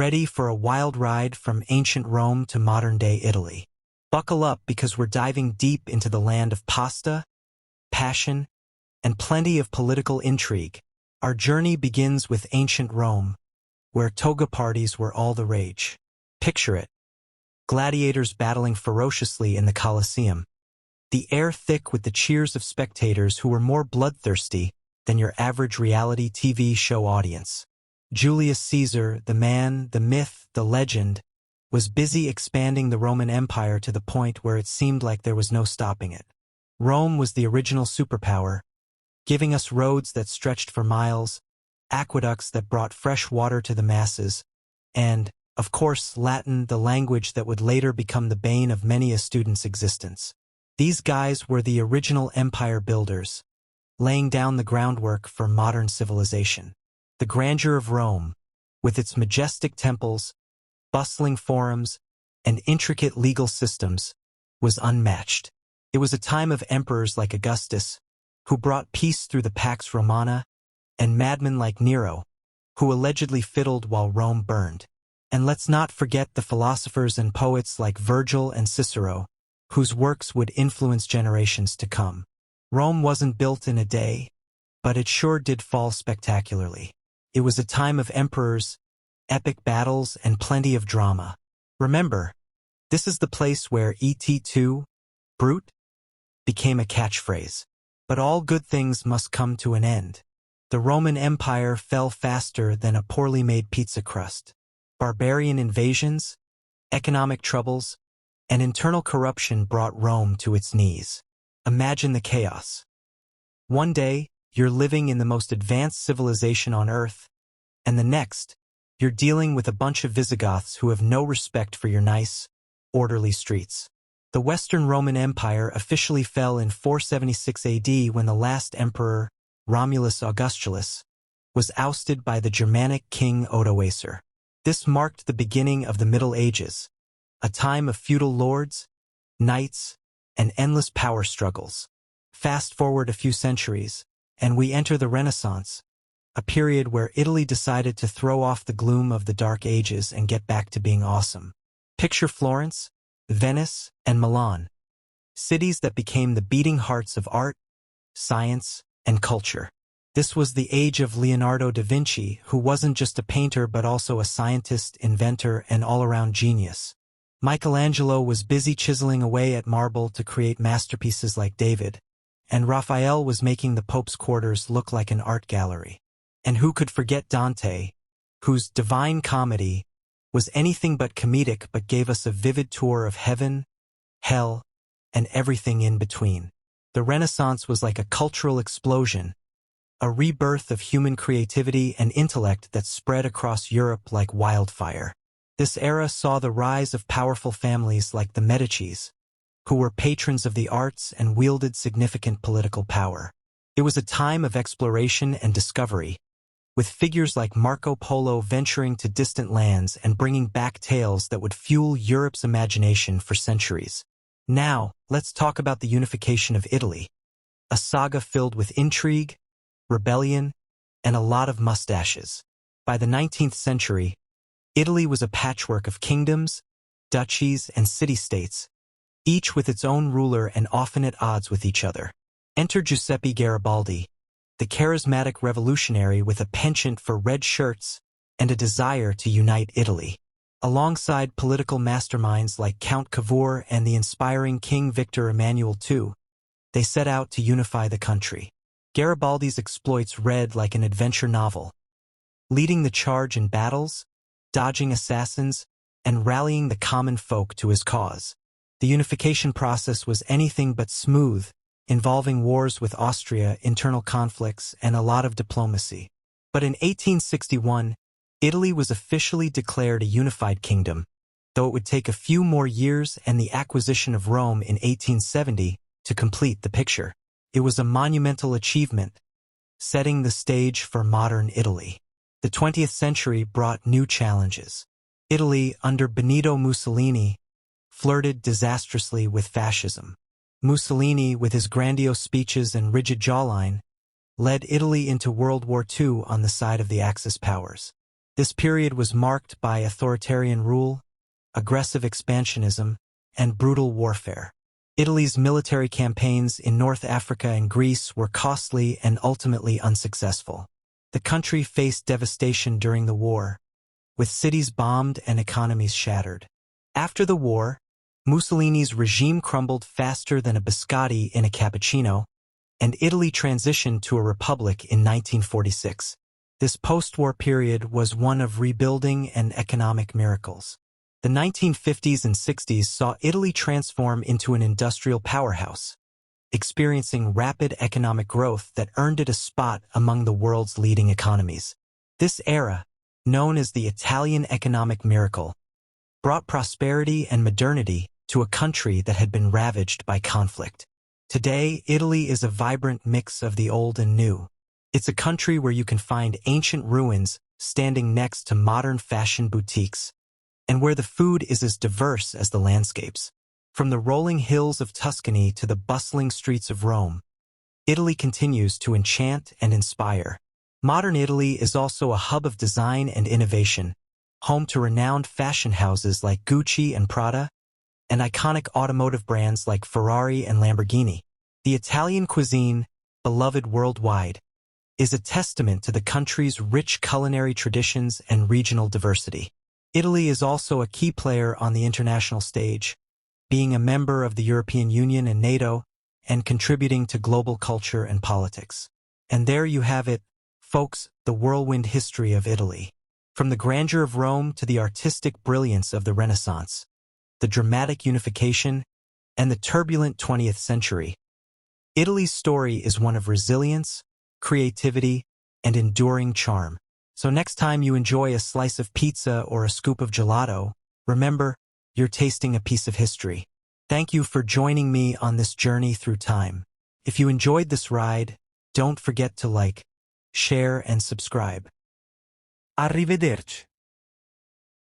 Ready for a wild ride from ancient Rome to modern-day Italy? Buckle up because we're diving deep into the land of pasta, passion, and plenty of political intrigue. Our journey begins with ancient Rome, where toga parties were all the rage. Picture it. Gladiators battling ferociously in the Colosseum. The air thick with the cheers of spectators who were more bloodthirsty than your average reality TV show audience. Julius Caesar, the man, the myth, the legend, was busy expanding the Roman Empire to the point where it seemed like there was no stopping it. Rome was the original superpower, giving us roads that stretched for miles, aqueducts that brought fresh water to the masses, and, of course, Latin, the language that would later become the bane of many a student's existence. These guys were the original empire builders, laying down the groundwork for modern civilization. The grandeur of Rome, with its majestic temples, bustling forums, and intricate legal systems, was unmatched. It was a time of emperors like Augustus, who brought peace through the Pax Romana, and madmen like Nero, who allegedly fiddled while Rome burned. And let's not forget the philosophers and poets like Virgil and Cicero, whose works would influence generations to come. Rome wasn't built in a day, but it sure did fall spectacularly. It was a time of emperors, epic battles, and plenty of drama. Remember, this is the place where ET2, brute, became a catchphrase. But all good things must come to an end. The Roman Empire fell faster than a poorly made pizza crust. Barbarian invasions, economic troubles, and internal corruption brought Rome to its knees. Imagine the chaos. One day, you're living in the most advanced civilization on Earth, and the next, you're dealing with a bunch of Visigoths who have no respect for your nice, orderly streets. The Western Roman Empire officially fell in 476 AD when the last emperor, Romulus Augustulus, was ousted by the Germanic king Odoacer. This marked the beginning of the Middle Ages, a time of feudal lords, knights, and endless power struggles. Fast forward a few centuries, and we enter the Renaissance, a period where Italy decided to throw off the gloom of the Dark Ages and get back to being awesome. Picture Florence, Venice, and Milan, cities that became the beating hearts of art, science, and culture. This was the age of Leonardo da Vinci, who wasn't just a painter but also a scientist, inventor, and all-around genius. Michelangelo was busy chiseling away at marble to create masterpieces like David, and Raphael was making the Pope's quarters look like an art gallery. And who could forget Dante, whose Divine Comedy was anything but comedic but gave us a vivid tour of heaven, hell, and everything in between. The Renaissance was like a cultural explosion, a rebirth of human creativity and intellect that spread across Europe like wildfire. This era saw the rise of powerful families like the Medicis, who were patrons of the arts and wielded significant political power. It was a time of exploration and discovery, with figures like Marco Polo venturing to distant lands and bringing back tales that would fuel Europe's imagination for centuries. Now, let's talk about the unification of Italy, a saga filled with intrigue, rebellion, and a lot of mustaches. By the 19th century, Italy was a patchwork of kingdoms, duchies, and city-states, each with its own ruler and often at odds with each other. Enter Giuseppe Garibaldi, the charismatic revolutionary with a penchant for red shirts and a desire to unite Italy. Alongside political masterminds like Count Cavour and the inspiring King Victor Emmanuel II, they set out to unify the country. Garibaldi's exploits read like an adventure novel, leading the charge in battles, dodging assassins, and rallying the common folk to his cause. The unification process was anything but smooth, involving wars with Austria, internal conflicts, and a lot of diplomacy. But in 1861, Italy was officially declared a unified kingdom, though it would take a few more years and the acquisition of Rome in 1870 to complete the picture. It was a monumental achievement, setting the stage for modern Italy. The 20th century brought new challenges. Italy, under Benito Mussolini, flirted disastrously with fascism. Mussolini, with his grandiose speeches and rigid jawline, led Italy into World War II on the side of the Axis powers. This period was marked by authoritarian rule, aggressive expansionism, and brutal warfare. Italy's military campaigns in North Africa and Greece were costly and ultimately unsuccessful. The country faced devastation during the war, with cities bombed and economies shattered. After the war, Mussolini's regime crumbled faster than a biscotti in a cappuccino, and Italy transitioned to a republic in 1946. This post-war period was one of rebuilding and economic miracles. The 1950s and 60s saw Italy transform into an industrial powerhouse, experiencing rapid economic growth that earned it a spot among the world's leading economies. This era, known as the Italian economic miracle, brought prosperity and modernity to a country that had been ravaged by conflict. Today, Italy is a vibrant mix of the old and new. It's a country where you can find ancient ruins standing next to modern fashion boutiques, and where the food is as diverse as the landscapes. From the rolling hills of Tuscany to the bustling streets of Rome, Italy continues to enchant and inspire. Modern Italy is also a hub of design and innovation, home to renowned fashion houses like Gucci and Prada, and iconic automotive brands like Ferrari and Lamborghini. The Italian cuisine, beloved worldwide, is a testament to the country's rich culinary traditions and regional diversity. Italy is also a key player on the international stage, being a member of the European Union and NATO, and contributing to global culture and politics. And there you have it, folks, the whirlwind history of Italy. From the grandeur of Rome to the artistic brilliance of the Renaissance, the dramatic unification, and the turbulent 20th century, Italy's story is one of resilience, creativity, and enduring charm. So next time you enjoy a slice of pizza or a scoop of gelato, remember, you're tasting a piece of history. Thank you for joining me on this journey through time. If you enjoyed this ride, don't forget to like, share, and subscribe. Arrivederci.